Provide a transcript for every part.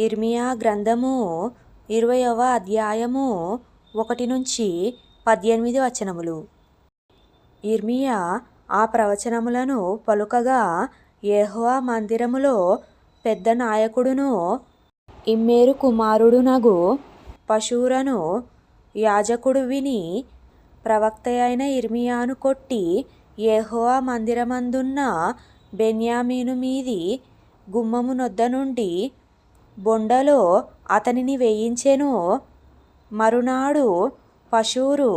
ఇర్మియా గ్రంథము 20వ అధ్యాయము 1-18 వచనములు. ఇర్మియా ఆ ప్రవచనములను పలుకగా, యెహోవా మందిరములో పెద్ద నాయకుడును ఇమ్మేరు కుమారుడునగు పషూరను యాజకుడు విని, ప్రవక్తయైన ఇర్మియాను కొట్టి, యెహోవా మందిరమందున్న బెన్యామీను మీది గుమ్మము నొద్ద నుండి బొండలో అతనిని వేయించెను. మరునాడు పషూరు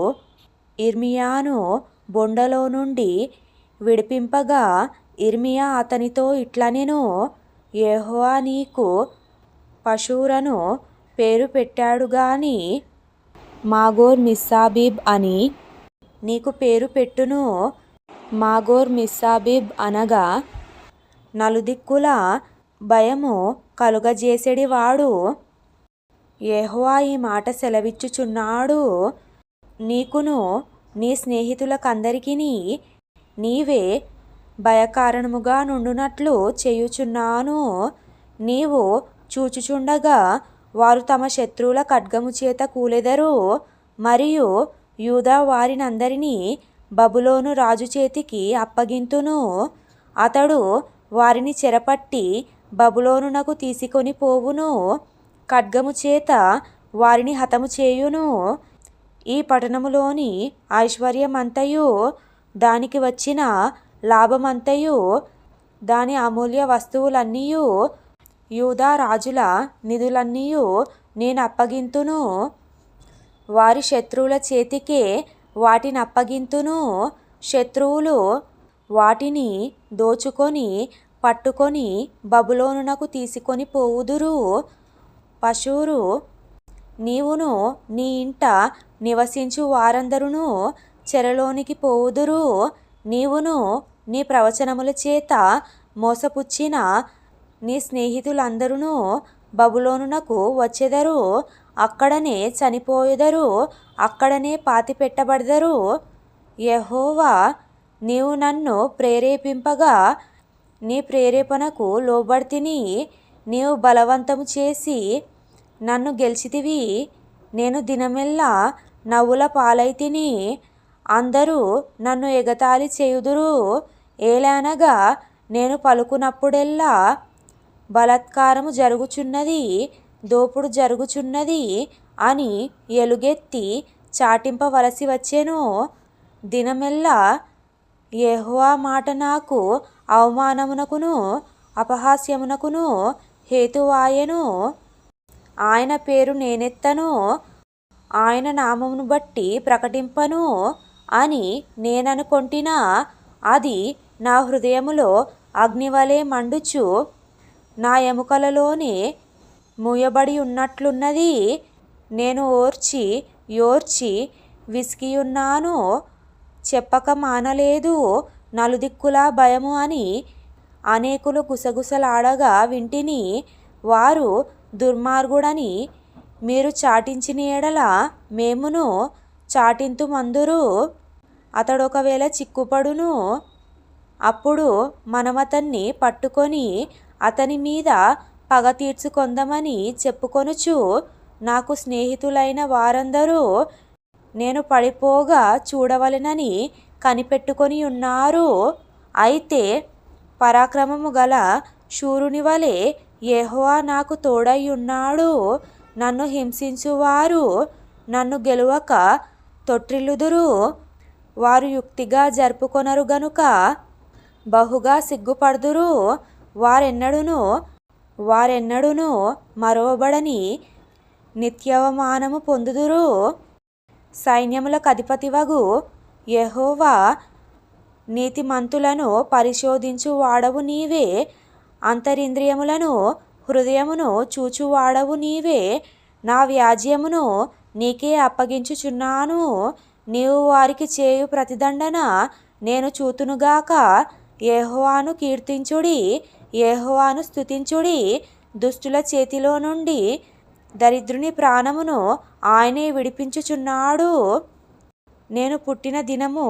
ఇర్మియాను బొండలో నుండి విడిపింపగా, ఇర్మియా అతనితో ఇట్లనెను, యెహోవా నీకు పషూరను పేరు పెట్టాడు గాని మాగోర్ మిస్సాబీబ్ అని నీకు పేరు పెట్టును. మాగోర్ మిస్సాబీబ్ అనగా నలుదిక్కుల భయము కలుగజేసెడివాడు. యెహోవా ఈ మాట సెలవిచ్చుచున్నాడు, నీకును నీ స్నేహితులకందరికిని నీవే భయకారణముగా నుండునట్లు చేయుచున్నాను. నీవు చూచుచుండగా వారు తమ శత్రువుల ఖడ్గము చేత కూలెదరు. మరియు యూదా వారినందరినీ బబులోను రాజు చేతికి అప్పగింతును. అతడు వారిని చెరపట్టి బబులోనునకు తీసుకొని పోవును. ఖడ్గము చేత వారిని హతము చేయును. ఈ పట్టణములోని ఐశ్వర్యమంతయు, దానికి వచ్చిన లాభమంతయు, దాని అమూల్య వస్తువులన్నీయు, యూదా రాజుల నిధులన్నీయు నేను అప్పగింతును. వారి శత్రువుల చేతికే వాటినప్పగింతును. శత్రువులు వాటిని దోచుకొని పట్టుకొని బబులోనునకు తీసుకొని పోవుదురు. పషూరు, నీవును నీ ఇంట నివసించు వారందరును చెరలోనికి పోవుదురు. నీవును నీ ప్రవచనముల చేత మోసపుచ్చిన నీ స్నేహితులందరును బబులోనునకు వచ్చెదరు. అక్కడనే చనిపోయెదరు, అక్కడనే పాతిపెట్టబడెదరు. యెహోవా, నీవు నన్ను ప్రేరేపింపగా నీ ప్రేరేపణకు లోబడితిని. నీవు బలవంతము చేసి నన్ను గెలిచితివి. నేను దినమెల్లా నవ్వుల పాలైతిని. అందరూ నన్ను ఎగతాళి చేయుదురు. ఏలనగా నేను పలుకునప్పుడెల్లా బలాత్కారము జరుగుచున్నది, దోపుడు జరుగుచున్నది అని ఎలుగెత్తి చాటింపవలసి వచ్చెను. దినమెల్లా యెహోవా మాట నాకు అవమానమునకును అపహాస్యమునకును హేతువాయెను. ఆయన పేరు నేనెత్తను, ఆయన నామమును బట్టి ప్రకటింపను అని నేననుకొంటినా, అది నా హృదయములో అగ్నివలె మండుచు నా ఎముకలలోనే మూయబడి ఉన్నట్లున్నది. నేను ఓర్చి యోర్చి విసికియున్నాను, చెప్పక మానలేదు. నలుదిక్కులా భయము అని అనేకులు గుసగుసలాడగా వింటిని. వారు దుర్మార్గుడని మీరు చాటించిన ఎడల మేమును చాటింతుమందురు. అతడొకవేళ చిక్కుపడును, అప్పుడు మనమతన్ని పట్టుకొని అతని మీద పగ తీర్చుకొందమని చెప్పుకొనుచు, నాకు స్నేహితులైన వారందరూ నేను పడిపోగా చూడవలెనని కనిపెట్టుకొని ఉన్నారు. అయితే పరాక్రమము గల శూరుని వలె యెహోవా నాకు తోడైయున్నాడు. నన్ను హింసించువారు నన్ను గెలువక తొట్రిల్లుదురు. వారు యుక్తిగా జరుపుకొనరు గనుక బహుగా సిగ్గుపడుదురు. వారెన్నడును మరువబడని నిత్యవమానము పొందుదురు. సైన్యములకధిపతివగు యెహోవా, నీతిమంతులను పరిశోధించువాడవు నీవే. అంతరింద్రియములను హృదయమును చూచువాడవు నీవే. నా వ్యాజ్యమును నీకే అప్పగించుచున్నాను. నీవు వారికి చేయు ప్రతిదండన నేను చూతునుగాక. యెహోవాను కీర్తించుడి, యెహోవాను స్తుతించుడి. దుష్టుల చేతిలో నుండి దరిద్రుని ప్రాణమును ఆయనే విడిపించుచున్నాడు. నేను పుట్టిన దినము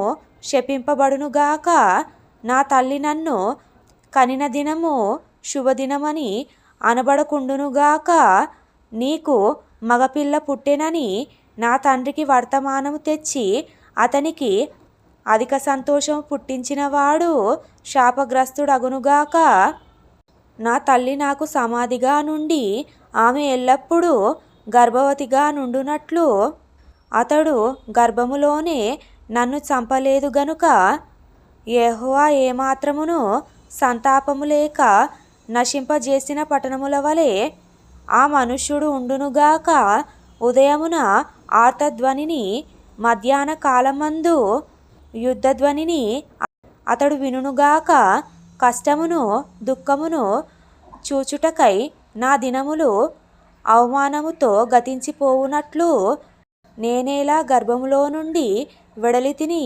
శపింపబడునుగాక. నా తల్లి నన్ను కనిన దినము శుభదినమని అనబడకుండునుగాక. నీకు మగపిల్ల పుట్టెనని నా తండ్రికి వర్తమానము తెచ్చి అతనికి అధిక సంతోషం పుట్టించినవాడు శాపగ్రస్తుడగునుగాక. నా తల్లి నాకు సమాధిగా నుండి ఆమె ఎల్లప్పుడూ గర్భవతిగా నుండునట్లు అతడు గర్భములోనే నన్ను చంపలేదు గనుక యెహోవా ఏమాత్రమును సంతాపము లేక నశింపజేసిన పట్టణముల వలె ఆ మనుష్యుడు ఉండునుగాక. ఉదయమున ఆర్తధ్వనిని, మధ్యాహ్న కాలమందు యుద్ధధ్వనిని అతడు వినుగాక. కష్టమును దుఃఖమును చూచుటకై నా దినములు అవమానముతో గతించిపోవునట్లు నేనేలా గర్భములో నుండి వెడలితిని.